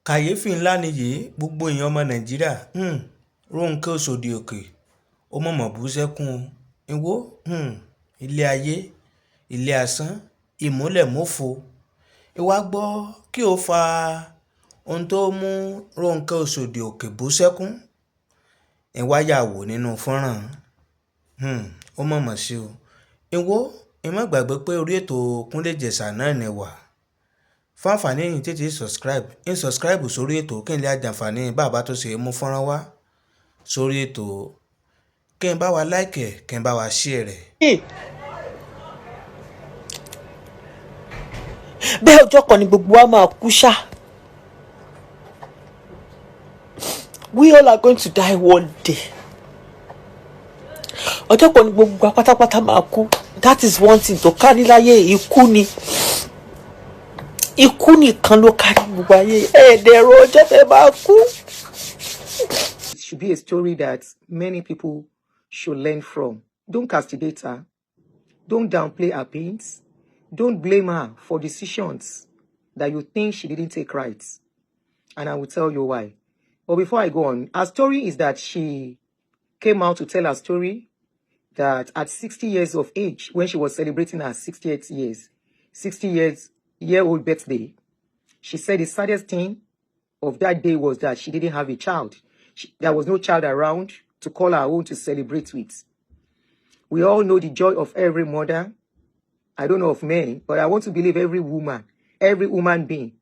kàyééfì ńlá nìyí gbogbo èèyàn ọmọ nàìjíríà Rónkẹ́ Òṣòdì Òkè ó mọ̀mọ́ bú sẹ́kún ìwọ ilé ayé ilé asán ìmúlẹ̀mófo ìwà gbọ́ kí ó fa ohun tó mú Rónkẹ́ Òṣòdì Òkè bú sẹ́kún ìwáyà wò nínú fọ́nrán ó mọ̀mọ́ sí o ìwọ ìmọ̀ gbàgbé pé orí ètò Kúnlé Ìjẹ̀ṣà náà ni wà fún àǹfààní yìí tètè subscribe sórí ètò kí n lè àjàǹfààní bàbá tó ṣe mú fọ́nrán wá sórí ètò kí n bá wa like ẹ̀ kí n bá wa share rẹ̀. bẹ́ẹ̀ ọjọ́ kan ni gbogbo wa máa kú ṣá. We all are going to die one day. ọjọ́ kan ni gbogbo wa pátápátá máa kú. That is one thing tó ká níláyé ikú ni. Ikú nìkan ló kárí gbogbo ayé ẹ̀ẹ́dẹ̀rọ ọjọ́ tẹ́ bá kú. It should be a story that many people should learn from. Don't castigate her. Don't downplay her pains. Don't blame her for decisions that you think she didn't take right. And I will tell you why. But before I go on, her story is that she came out to tell her story that at 60 years of age, when she was celebrating her 60-year-old birthday, she said the saddest thing of that day was that she didn't have a child. There was no child around to call her own to celebrate with. We all know the joy of every mother. I don't know of many, but I want to believe every woman, every human being,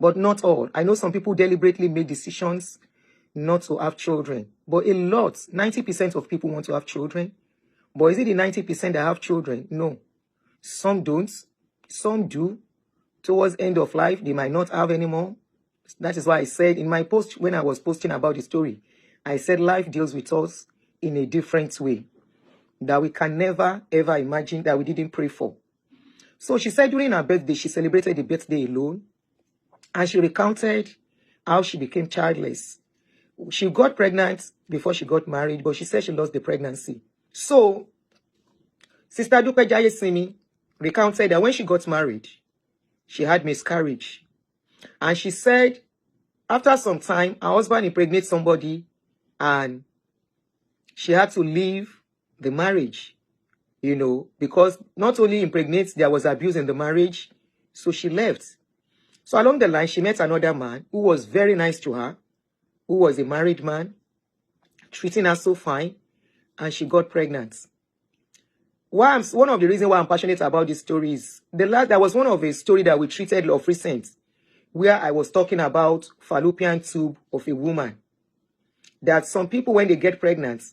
but not all. I know some people deliberately make decisions not to have children, but a lot, 90% of people want to have children. But is it the 90% that have children? No. Some don't. Some do. Towards end of life, they might not have anymore. That is why I said in my post, when I was posting about the story, I said life deals with us in a different way that we can never, ever imagine, that we didn't pray for. So she said during her birthday, she celebrated the birthday alone, and she recounted how she became childless. She got pregnant before she got married, but she said she lost the pregnancy. So, Sister Dupe Jaiyesimi recounted that when she got married, she had miscarriage. And she said, after some time, her husband impregnated somebody, and she had to leave the marriage, you know, because not only impregnate, there was abuse in the marriage. So she left. So along the line, she met another man who was very nice to her, who was a married man, treating her so fine, and she got pregnant. One of the reasons why I'm passionate about this story is there was one of a story that we treated of recent, where I was talking about fallopian tube of a woman. That some people, when they get pregnant,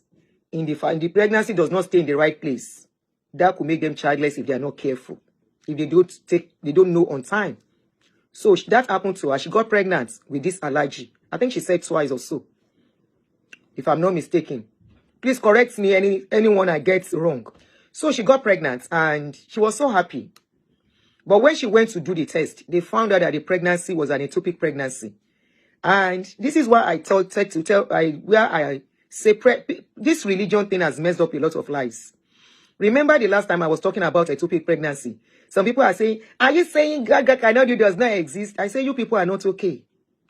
in the pregnancy does not stay in the right place. That could make them childless if they are not careful. If they don't know on time. So that happened to her. She got pregnant with this allergy. I think she said twice or so, if I'm not mistaken. Please correct me, anyone I get wrong. So she got pregnant and she was so happy. But when she went to do the test, they found out that the pregnancy was an ectopic pregnancy. And this is why I separate this religion thing has messed up a lot of lives. Remember the last time I was talking about ectopic pregnancy? Some people are saying, are you saying Gaga cannot do does not exist? I say you people are not okay.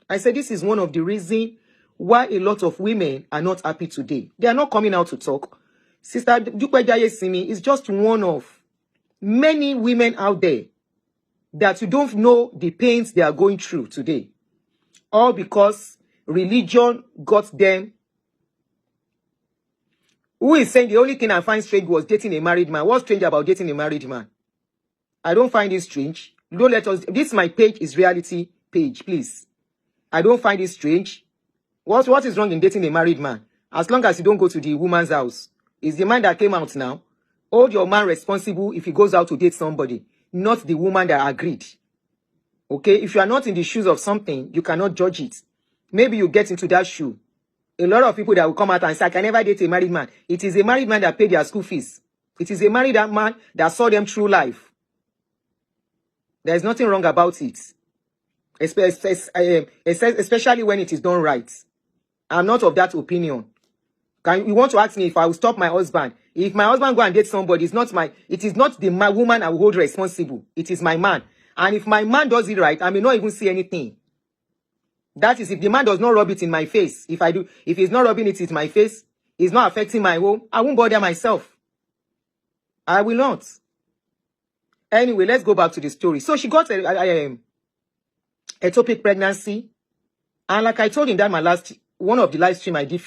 I say this is one of the reasons why a lot of women are not happy today. They are not coming out to talk. Sister Dupe Jaiyesimi is just one of many women out there that you don't know the pains they are going through today. All because religion got them. Who is saying the only thing I find strange was dating a married man? What's strange about dating a married man? I don't find it strange. Don't let us. This my page is reality page, please. I don't find it strange. What is wrong in dating a married man? As long as you don't go to the woman's house. It's the man that came out now. Hold your man responsible if he goes out to date somebody, not the woman that agreed. Okay? If you are not in the shoes of something, you cannot judge it. Maybe you get into that shoe. A lot of people that will come out and say, I can never date a married man. It is a married man that paid their school fees. It is a married man that saw them through life. There is nothing wrong about it. Especially when it is done right. I'm not of that opinion. You want to ask me if I will stop my husband? If my husband go and date somebody, it is not the woman I will hold responsible. It is my man. And if my man does it right, I may not even see anything. That is, if the man does not rub it in my face, if he's not rubbing it in my face, it's not affecting my home, I won't bother myself. I will not. Anyway, let's go back to the story. So she got ectopic pregnancy. And like I told him that one of the live stream I did a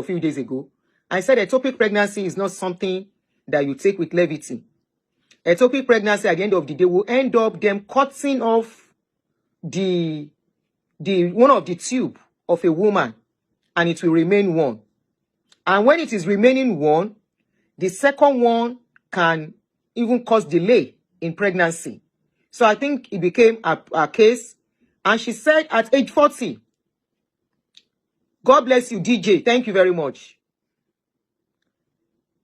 few days ago, I said ectopic pregnancy is not something that you take with levity. Ectopic pregnancy at the end of the day will end up them cutting off the one of the tube of a woman, and it will remain one. And when it is remaining one, the second one can even cause delay in pregnancy. So I think it became a case. And she said at age 40, God bless you, DJ. Thank you very much.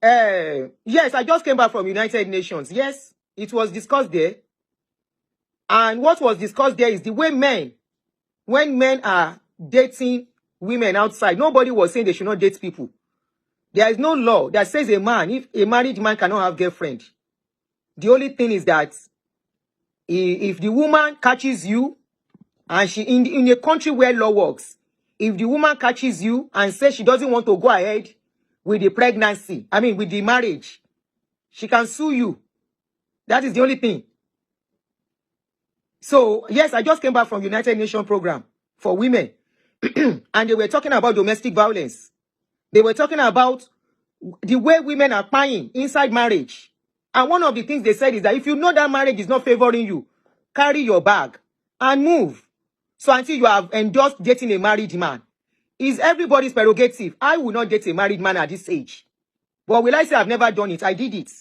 Yes, I just came back from United Nations. Yes, it was discussed there. And what was discussed there is the way when men are dating women outside, nobody was saying they should not date people. There is no law that says if a married man cannot have girlfriend. The only thing is that if the woman catches you, and she in a country where law works, if the woman catches you and says she doesn't want to go ahead with the pregnancy, with the marriage, she can sue you. That is the only thing. So, yes, I just came back from United Nations program for women. And they were talking about domestic violence. They were talking about the way women are paying inside marriage. And one of the things they said is that if you know that marriage is not favoring you, carry your bag and move. So until you have endorsed dating a married man, is everybody's prerogative. I will not date a married man at this age. But will I say I've never done it? I did it.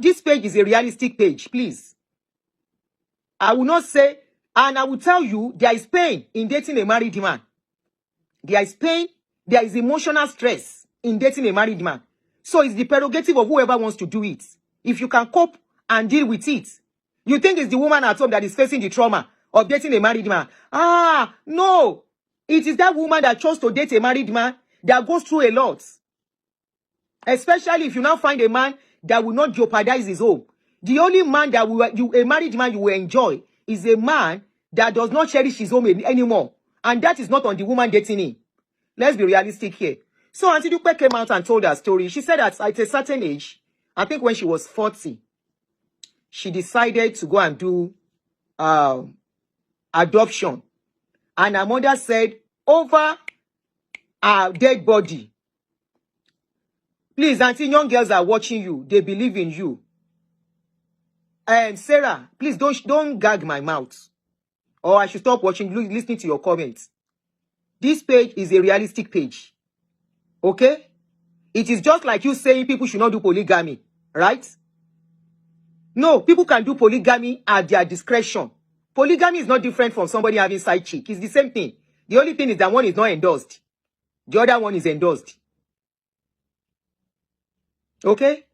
This page is a realistic page, please. I will not say, and I will tell you, there is pain in dating a married man. There is pain, there is emotional stress in dating a married man. So it's the prerogative of whoever wants to do it. If you can cope and deal with it. You think it's the woman at home that is facing the trauma of dating a married man. No. It is that woman that chose to date a married man that goes through a lot. Especially if you now find a man that will not jeopardize his home. The only man that a married man you will enjoy is a man that does not cherish his home anymore. And that is not on the woman dating him. Let's be realistic here. So Auntie Dupe came out and told her story. She said that at a certain age, I think when she was 40, she decided to go and do adoption. And her mother said, over her dead body. Please, Auntie, young girls are watching you. They believe in you. And Sarah, please don't gag my mouth. Or I should stop listening to your comments. This page is a realistic page. Okay? It is just like you saying people should not do polygamy. Right? No, people can do polygamy at their discretion. Polygamy is not different from somebody having side chick. It's the same thing. The only thing is that one is not endorsed. The other one is endorsed. Okay?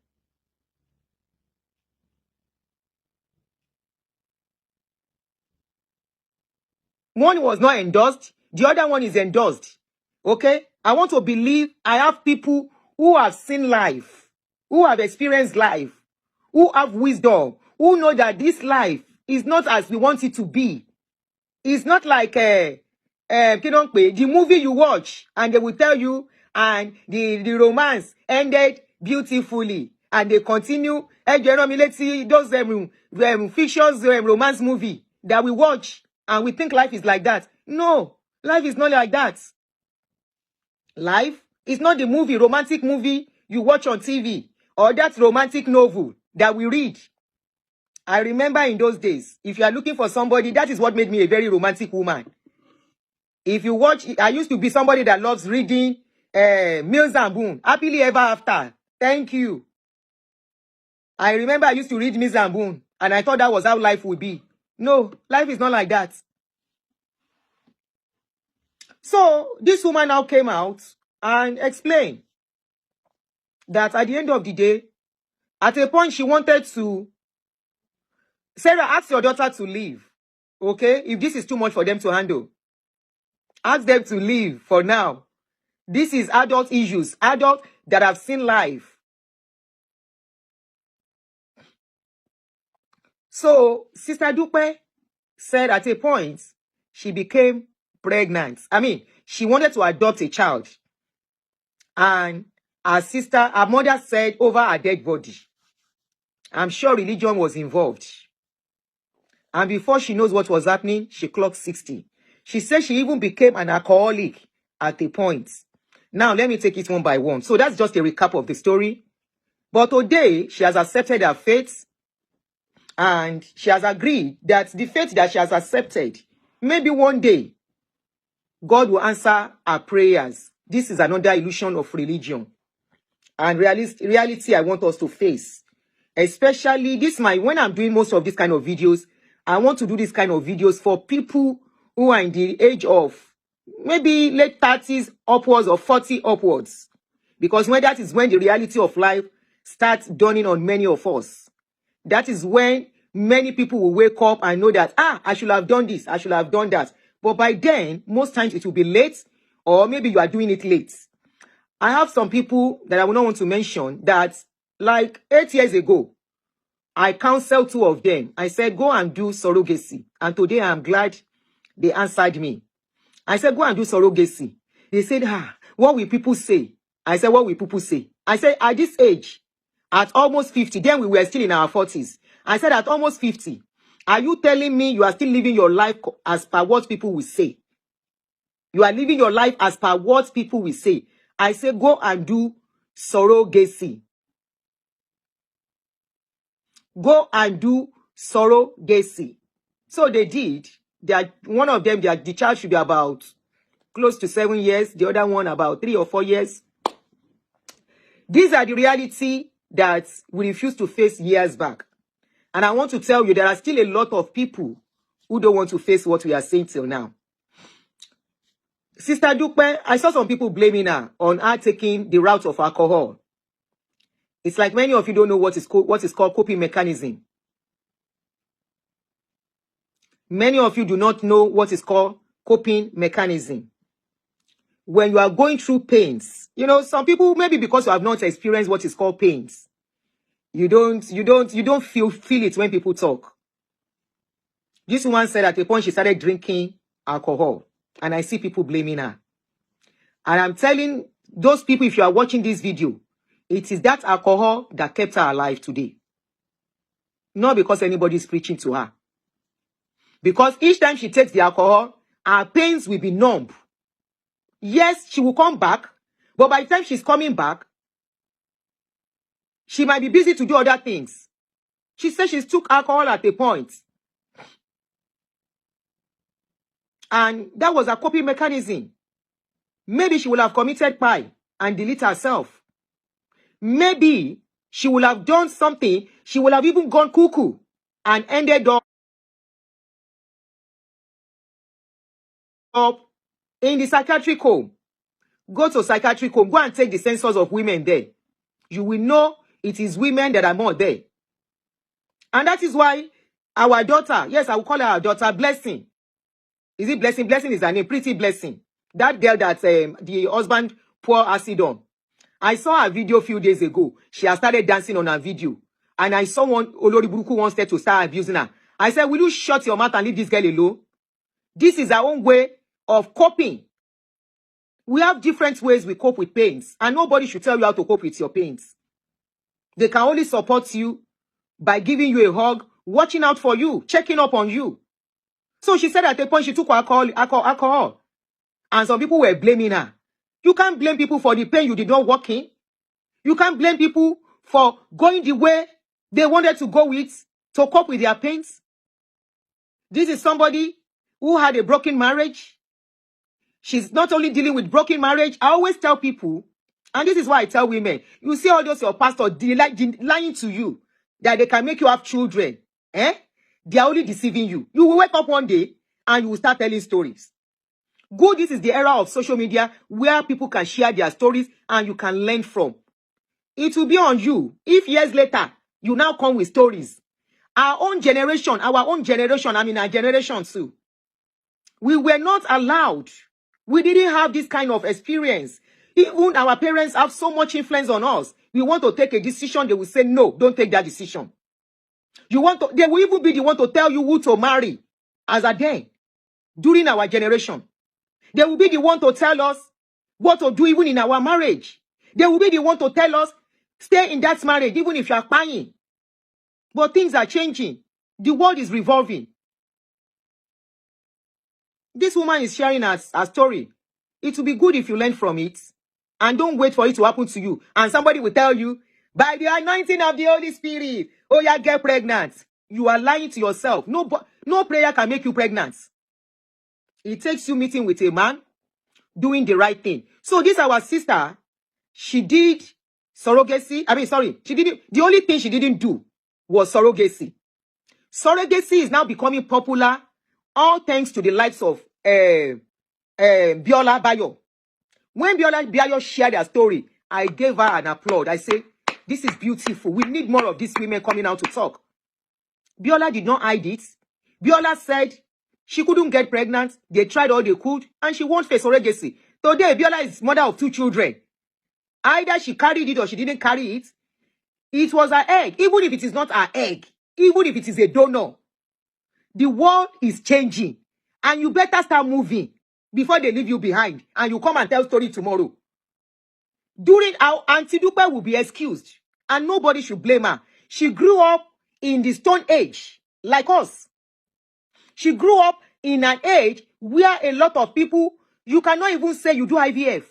One was not endorsed. The other one is endorsed. Okay? I want to believe I have people who have seen life, who have experienced life, who have wisdom, who know that this life is not as we want it to be. It's not like the movie you watch and they will tell you and the romance ended beautifully and they continue. Those fictions romance movie that we watch and we think life is like that. No, life is not like that. Life is not the romantic movie you watch on TV or that romantic novel that we read. I remember in those days, if you are looking for somebody, that is what made me a very romantic woman. If you watch, I used to be somebody that loves reading Mills and Boone, Happily Ever After. Thank you. I remember I used to read Mills and Boone, and I thought that was how life would be. No, life is not like that. So this woman now came out and explained that at the end of the day, at a point she wanted to, Sarah, ask your daughter to leave. Okay? If this is too much for them to handle, ask them to leave for now. This is adult issues, adults that have seen life. So, Sister Dupe said at a point, she became pregnant. I mean, she wanted to adopt a child. And her mother said over her dead body. I'm sure religion was involved. And before she knows what was happening, she clocked 60. She said she even became an alcoholic at a point. Now, let me take it one by one. So that's just a recap of the story. But today, she has accepted her fate. And she has agreed that the fate that she has accepted, maybe one day, God will answer her prayers. This is another illusion of religion. And reality I want us to face. Especially when I'm doing most of this kind of videos, I want to do this kind of videos for people who are in the age of maybe late 30s upwards or 40 upwards. Because that is when the reality of life starts dawning on many of us. That is when many people will wake up and know that, I should have done this, I should have done that. But by then, most times it will be late, or maybe you are doing it late. I have some people that I will not want to mention that, like 8 years ago, I counseled 2 of them. I said, go and do surrogacy. And today I'm glad they answered me. I said, go and do surrogacy. They said, what will people say? I said, what will people say? I said, at this age, at almost 50, then we were still in our 40s. I said, at almost 50, are you telling me you are still living your life as per what people will say? You are living your life as per what people will say. I say, go and do surrogacy. Go and do surrogacy. So they did. One of them, the child should be about close to 7 years. The other one about 3 or 4 years. These are the reality that we refused to face years back. And I want to tell you, there are still a lot of people who don't want to face what we are saying till now. Sister Dupe, I saw some people blaming her on her taking the route of alcohol. It's like many of you don't know what is called coping mechanism. Many of you do not know what is called coping mechanism. When you are going through pains, some people, maybe because you have not experienced what is called pains, you don't feel it when people talk. This woman said at a point she started drinking alcohol, and I see people blaming her. And I'm telling those people, if you are watching this video, it is that alcohol that kept her alive today. Not because anybody is preaching to her. Because each time she takes the alcohol, her pains will be numb. Yes, she will come back, but by the time she's coming back, she might be busy to do other things. She said she took alcohol at a point. And that was a coping mechanism. Maybe she would have committed crime and delete herself. Maybe she would have done something. She would have even gone cuckoo and ended up in the psychiatric home. Go to psychiatric home. Go and take the census of women there. You will know it is women that are more there. And that is why our daughter, yes, I will call her our daughter, Blessing. Is it Blessing? Blessing is her name, Pretty Blessing. That girl that the husband poured acid on. I saw her video a few days ago. She has started dancing on her video. And I saw one Olori Buruku wanted to start abusing her. I said, will you shut your mouth and leave this girl alone? This is our own way of coping. We have different ways we cope with pains. And nobody should tell you how to cope with your pains. They can only support you by giving you a hug, watching out for you, checking up on you. So she said at a point she took alcohol. And some people were blaming her. You can't blame people for the pain you did not walk in. You can't blame people for going the way they wanted to go with to cope with their pains. This is somebody who had a broken marriage. She's not only dealing with broken marriage. I always tell people, and this is why I tell women, you see all those your pastors lying to you that they can make you have children. They are only deceiving you. You will wake up one day and you will start telling stories. Good, this is the era of social media where people can share their stories and you can learn from. It will be on you if years later you now come with stories. Our own generation, I mean our generation too, we were not allowed. We didn't have this kind of experience. Even our parents have so much influence on us. We want to take a decision, they will say, no, don't take that decision. They will even be the one to tell you who to marry as a day during our generation. They will be the one to tell us what to do even in our marriage. They will be the one to tell us, stay in that marriage even if you are crying. But things are changing. The world is revolving. This woman is sharing her story. It will be good if you learn from it. And don't wait for it to happen to you. And somebody will tell you, by the anointing of the Holy Spirit, oh yeah, get pregnant. You are lying to yourself. No prayer can make you pregnant. It takes you meeting with a man, doing the right thing. So this our sister, she did surrogacy. The only thing she didn't do was surrogacy. Surrogacy is now becoming popular, all thanks to the likes of Biola Bayo. When Biola Bayo shared her story, I gave her an applaud. I said, this is beautiful. We need more of these women coming out to talk. Biola did not hide it. Biola said she couldn't get pregnant. They tried all they could, and she won't face surrogacy. Today, Biola is mother of 2 children. Either she carried it or she didn't carry it. It was her egg. Even if it is not her egg, even if it is a donor, the world is changing. And you better start moving before they leave you behind. And you come and tell story tomorrow. During our Auntie Dupe will be excused. And nobody should blame her. She grew up in the Stone Age, like us. She grew up in an age where a lot of people, you cannot even say you do IVF.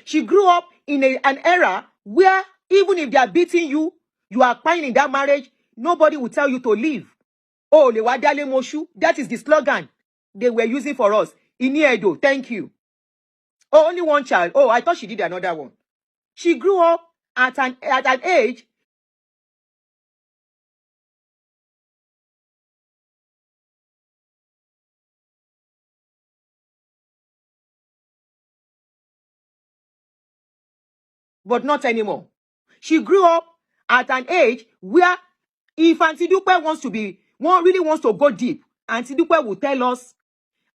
She grew up in an era where even if they are beating you, you are crying in that marriage, nobody will tell you to leave. Oh, Lewadale Moshu, that is the slogan they were using for us. Iniedo, thank you. Oh, only one child. Oh, I thought she did another one. She grew up at an age but not anymore. She grew up at an age where if Auntie Dupe really wants to go deep, Auntie Dupe will tell us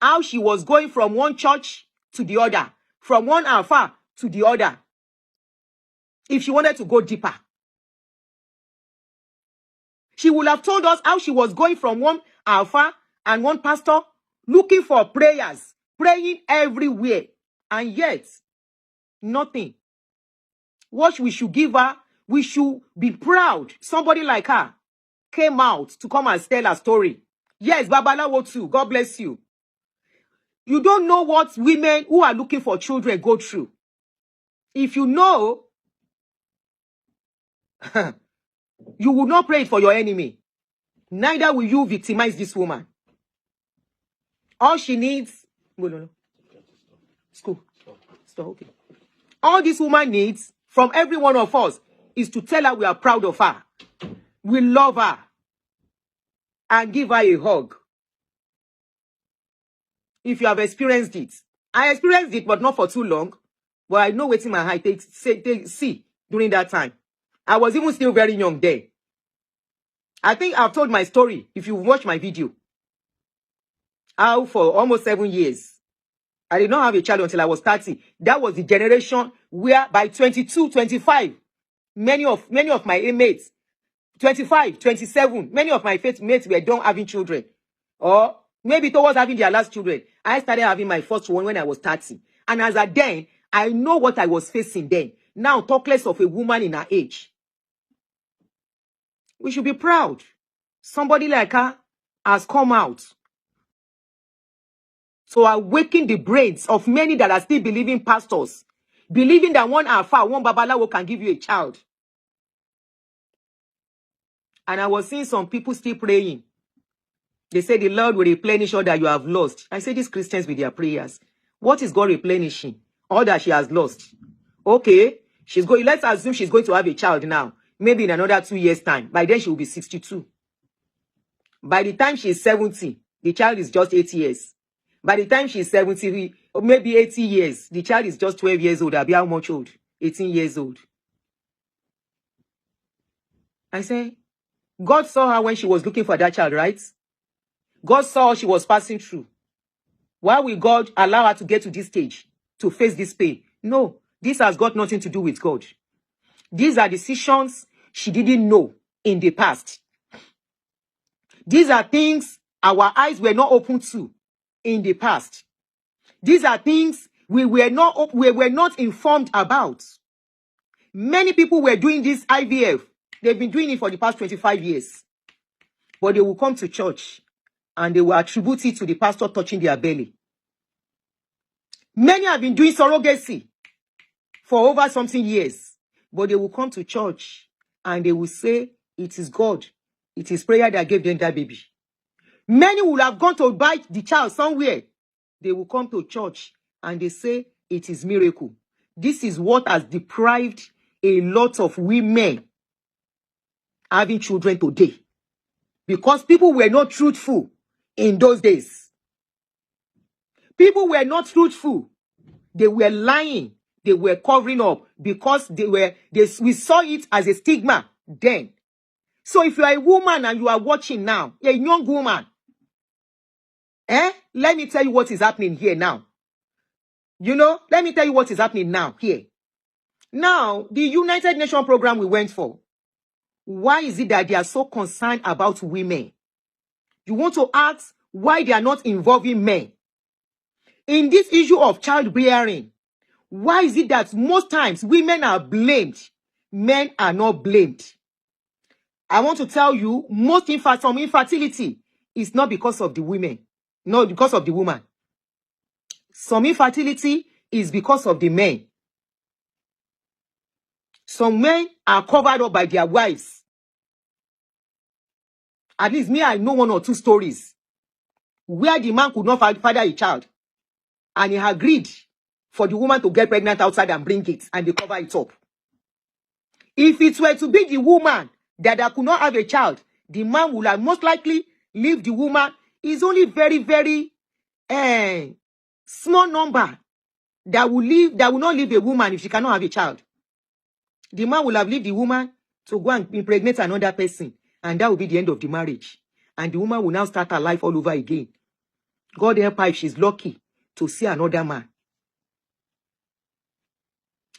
how she was going from one church to the other, from one alpha to the other, if she wanted to go deeper. She would have told us how she was going from one alpha and one pastor, looking for prayers, praying everywhere, and yet, nothing. What we should give her, we should be proud. Somebody like her came out to come and tell her story. Yes, Babalawo too. God bless you. You don't know what women who are looking for children go through. If you know, you will not pray for your enemy. Neither will you victimize this woman. All she needs... No. School. Stop, okay. All this woman needs from every one of us is to tell her we are proud of her. We love her. And give her a hug. If you have experienced it. I experienced it, but not for too long. But I know what my eye see during that time. I was even still very young then. I think I've told my story if you watch my video. How for almost 7 years. I did not have a child until I was 30. That was the generation where by 22, 25, many of my mates, 25, 27, many of my mates were done having children. Or maybe towards having their last children. I started having my first one when I was 30. And as at then, I know what I was facing then. Now, talk less of a woman in her age. We should be proud. Somebody like her has come out to awaken the brains of many that are still believing pastors. Believing that one alpha, one babalawo can give you a child. And I was seeing some people still praying. They say the Lord will replenish all that you have lost. I say these Christians with their prayers. What is God replenishing? All that she has lost. Okay, let's assume she's going to have a child now. Maybe in another 2 years' time. By then she will be 62. By the time she's 70, the child is just 8 years. By the time she's 70, or maybe 80 years, the child is just 12 years old. I'll be how much old? 18 years old. I say, God saw her when she was looking for that child, right? God saw how she was passing through. Why will God allow her to get to this stage, to face this pain? No, this has got nothing to do with God. These are decisions she didn't know in the past. These are things our eyes were not open to in the past. These are things we were not informed about. Many people were doing this IVF. They've been doing it for the past 25 years. But they will come to church and they will attribute it to the pastor touching their belly. Many have been doing surrogacy for over something years. But they will come to church and they will say, it is God. It is prayer that gave them that baby. Many will have gone to buy the child somewhere. They will come to church and they say, it is miracle. This is what has deprived a lot of women having children today. Because people were not truthful in those days. People were not truthful. They were lying. They were covering up because we saw it as a stigma then. So if you are a woman and you are watching now, a young woman, let me tell you what is happening here now. Let me tell you what is happening now here. Now, the United Nations program we went for, why is it that they are so concerned about women? You want to ask why they are not involving men? In this issue of childbearing, why is it that most times women are blamed, men are not blamed? I want to tell you, some infertility is not because of the women, not because of the woman. Some infertility is because of the men. Some men are covered up by their wives. At least me, I know 1 or 2 stories where the man could not father a child. And he agreed for the woman to get pregnant outside and bring it. And they cover it up. If it were to be the woman that could not have a child, the man would have most likely leave the woman. It's only very, very small number that will not leave a woman if she cannot have a child. The man will have left the woman to go and impregnate another person. And that will be the end of the marriage. And the woman will now start her life all over again. God help her if she's lucky to see another man.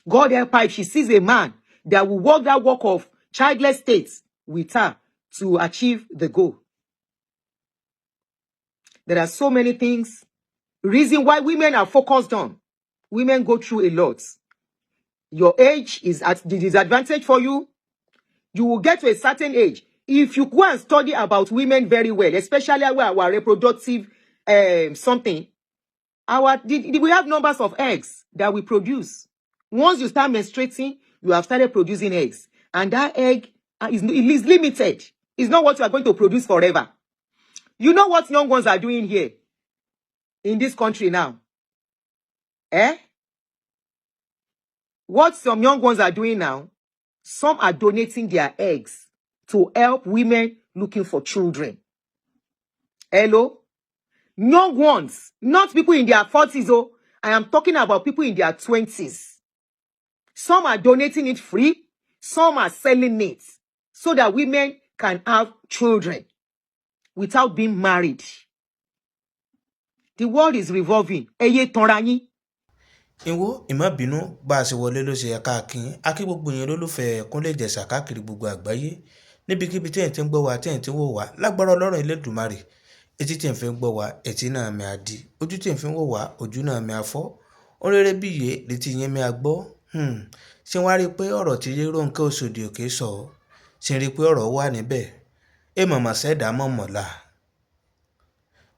God help her if she sees a man that will walk that walk of childless state with her to achieve the goal. There are so many things. Reason why women are focused on. Women go through a lot. Your age is at the disadvantage for you. You will get to a certain age. If you go and study about women very well, especially our reproductive something, we have numbers of eggs that we produce. Once you start menstruating, you have started producing eggs. And that egg is limited. It's not what you are going to produce forever. You know what young ones are doing here in this country now? What some young ones are doing now, some are donating their eggs to help women looking for children. Hello? Young ones, not people in their 40s. Oh, I am talking about people in their 20s. Some are donating it free. Some are selling it so that women can have children without being married. The world is revolving. Eye tanra yin. Ìwọ ìmọ̀ bínú bá a ṣe wọlé ló ṣe yẹ káàkiri akí gbogbo yẹn lólùfẹ́ Kúnlé Ìjẹ̀ṣà káàkiri gbogbo àgbáyé níbikíbi tí ẹ̀ ti ń gbọ́ wa tí ẹ̀ ti ń wò wá lágbára Ọlọ́run Elédùmarè etí tí ẹ̀ fi ń gbọ́ wa etí náà mi á di ojú tí ẹ̀ fi ń wò wá ojú náà mi á fọ́ oréré bí iye létí yẹn mi á gbọ́ ṣé wàá rí i pé ọ̀rọ̀ tí Rónkẹ́ Òṣòdì Òkè sọ ṣe rí i pé ọ̀rọ̀ wà níbẹ̀ mọ̀mọ́ sẹ́dá mọ̀mọ́lá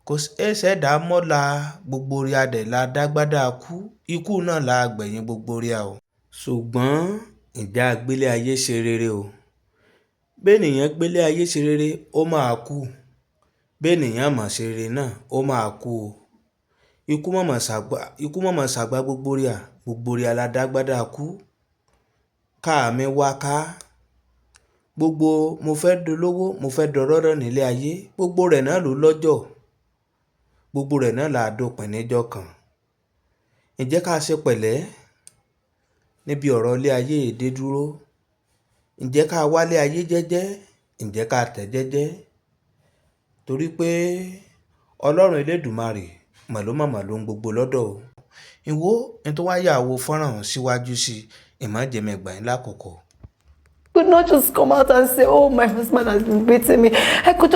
kò ṣẹ̀dá mọ́la gbogbo rí adẹ̀ la dágbádá kú ikú náà la gbẹ̀yìn gbogbo rí a o. ṣùgbọ́n ìjà àgbélé ayé ṣe rere o bẹ́ẹ̀nìyàn gbélé ayé ṣe rere ó máa kú bẹ́ẹ̀nìyàn mọ̀ ṣe rere náà ó máa kú o. ikú mọ̀mọ́ ṣàgbá gbogbo rí aládágbádá kú káàmì wá ká gbogbo mo fẹ́ dolówó mo fẹ́ dọ̀rọ̀rọ̀ nílé ayé gbogbo rẹ̀ náà ló lọ́jọ́ gbogbo rẹ̀ náà là á dópin níjọ́ kan. ǹjẹ́ ká ṣe pẹ̀lẹ́ níbi ọ̀rọ̀ ilé ayé èdè dúró ǹjẹ́ ká wálé ayé jẹ́jẹ́ ǹjẹ́ ká tẹ̀ jẹ́jẹ́ torí pé Ọlọ́run Elédùmarè màlúmàmà ló ń gbogbo lọ́dọ̀ o. ìwọ ní tó wáyà wo fọ́nrán síwájú sí ìmọ̀jẹ̀mẹ̀gbà yín lákòókò. Could not just come out and say, oh, my husband has been beating me. I could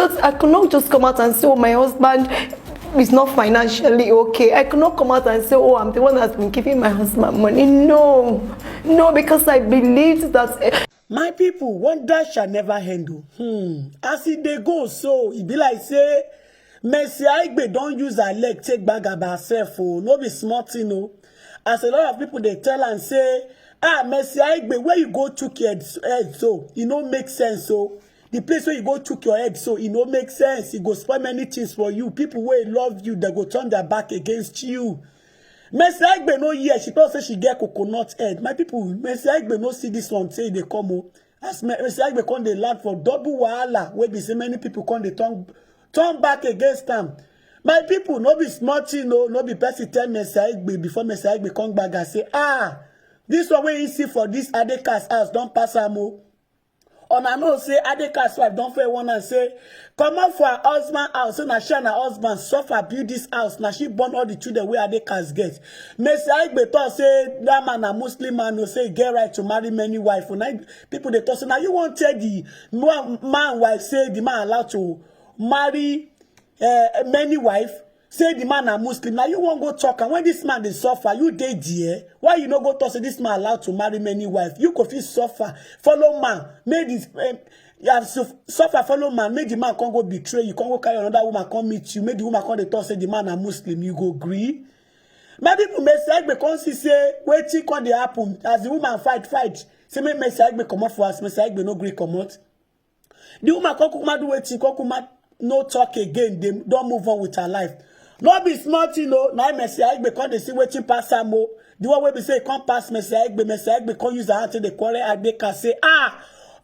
not just come out and say, oh, my husband is not financially okay. I cannot come out and say, oh, I'm the one that's been giving my husband money. No, because I believed that. My people, wonder shall never handle. As they go, so it be like say, Mercy Aigbe don't use her leg, take bag of herself. Oh, no be smart, you know. As a lot of people they tell and say, Mercy Aigbe, where you go took your head, so it no make sense. So the place where you go took your head, so it no make sense. It go spoil many things for you. People where love you, they go turn their back against you. Mercy Aigbe no hear, she thought say she get coconut head. My people, Mercy Aigbe no see this one say they come. As Mercy Aigbe come they land for double wahala, where be say many people come they turn back against them. My people, no be smart, no be person tell Mercy Aigbe before Mercy Aigbe come back and say, this one wey you see for this Adeka's house don't pass am o. I know say Adeka's wife don't fair one and say, come out for her husband house. So now she and her husband suffer build this house. Now she born all the children where Adeka's get. Mercy Aigbe thought say that man a Muslim man who say get right to marry many wife. Now people they thought so now you won't tell the man wife say the man allowed to marry many wife. Say the man a Muslim. Now you won't go talk. And when this man they suffer, you dey there. Why you no go talk? Say this man allowed to marry many wives. You could feel suffer. Follow man. Make this you have suffer. Follow man. Make the man can't go betray you. Can't go carry another woman. Come meet you. Make the woman come they talk. Say the man a Muslim. You go agree. My people may say because he say waiting can they happen as the woman fight. Say me Mercy Aigbe come out for us. Mercy Aigbe no agree come out. The woman can't come do waiting. Can't come no talk again. They don't move on with her life. No be smart, now Mercy Aigbe come they see waiting pass am o. The one where we say come pass Mercy Aigbe come use her hand to the quarrel and they can say,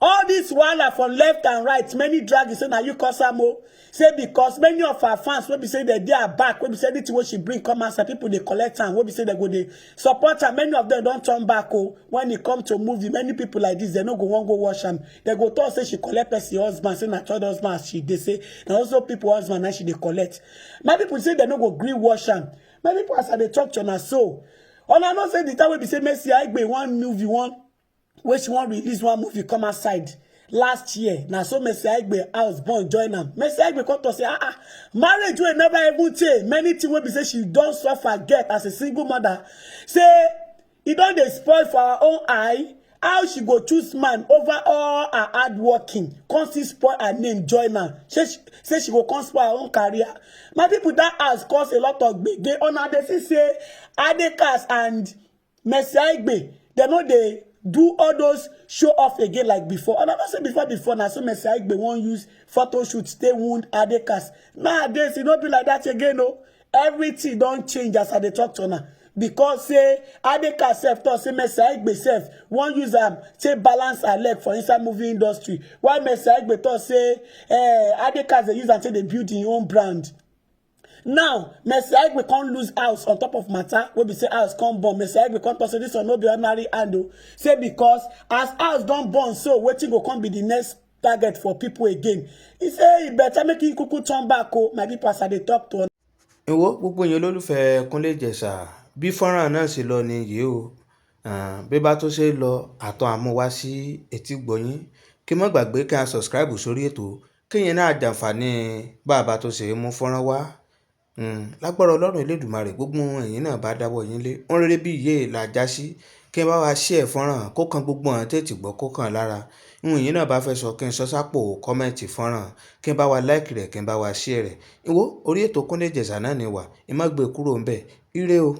all this wahala from left and right, many drag say now you cause am o. Say because many of her fans when we say they are back, when we say anything what she bring come answer, people they collect and when we say they go they support her, many of them don't turn back when it come to movie. Many people like this, they no go one go watch them. They go talk say she collect person husband, say na third husband she they say, and also people husband now she they collect. My people say they no go green wash them. My people as they talk to her so. I not say the time when we say Mercy Aigbe one movie where she want release one movie come outside. Last year, now so Mercy Aigbe house born join them. Mercy Aigbe come to say, marriage will never even take. Many things will be say she don't suffer get as a single mother. Say, it don't dey spoil for her own eye. How she go choose man over all her hard working. Can't see spoil her name join her. Say she go come spoil her own career. My people that has caused a lot of big. They honor they say Adekas and Mercy Aigbe. They know they do all those show off again like before. And I don't say before now so Mercy Aigbe won't use photo shoot, stay wound Adekas. Nowadays, it don't be like that again, no. Everything don't change as they talk to her. Because say Adekas self thought say Mercy Aigbe self won't use say balance her leg for inside movie industry. While Mercy Aigbe thought say Adekas they use until they build their own brand. Now, Mercy Aigbe can't lose house on top of matter. When we say house can't burn, Mercy Aigbe can't say this one no be ordinary handle. Say because as house don't burn, so waiting go come be the next target for people again. He say he better make him kuku turn back. My people as they talk to. Ìwọ gbogbo yẹn olólùfẹ́ Kúnlé Ìjẹ̀ṣà bí fọ́nrán náà ṣe lọ ni yìí o bí bá tó ṣe lọ àtọ̀ àmúwá sí etí gbọ̀yìn kí má gbàgbé kí a subscribe sórí ètò kéèyàn náà jàǹfààní bàbá tó ṣe mú fọ́nrán wá lágbára Ọlọ́run Elédùmarè gbogbo ẹ̀yin náà bá dáwọ́ yín lé wọ́n rere bí ìyé làjá sí kí n bá wa share fọ́nrán kó kan gbogbo àwọn tètè gbọ́ kó kan lára ẹ̀yin náà bá fẹ́ sọ kí n sọ sápò kọ́mẹ̀ntì fọ́nrán kí n bá wa like rẹ̀ kí n bá wa share rẹ̀ ìwọ orí ètò Kúnlé Ìjẹ̀ṣà náà ni wà ẹ má gbé kúrò ńbẹ̀ ire o.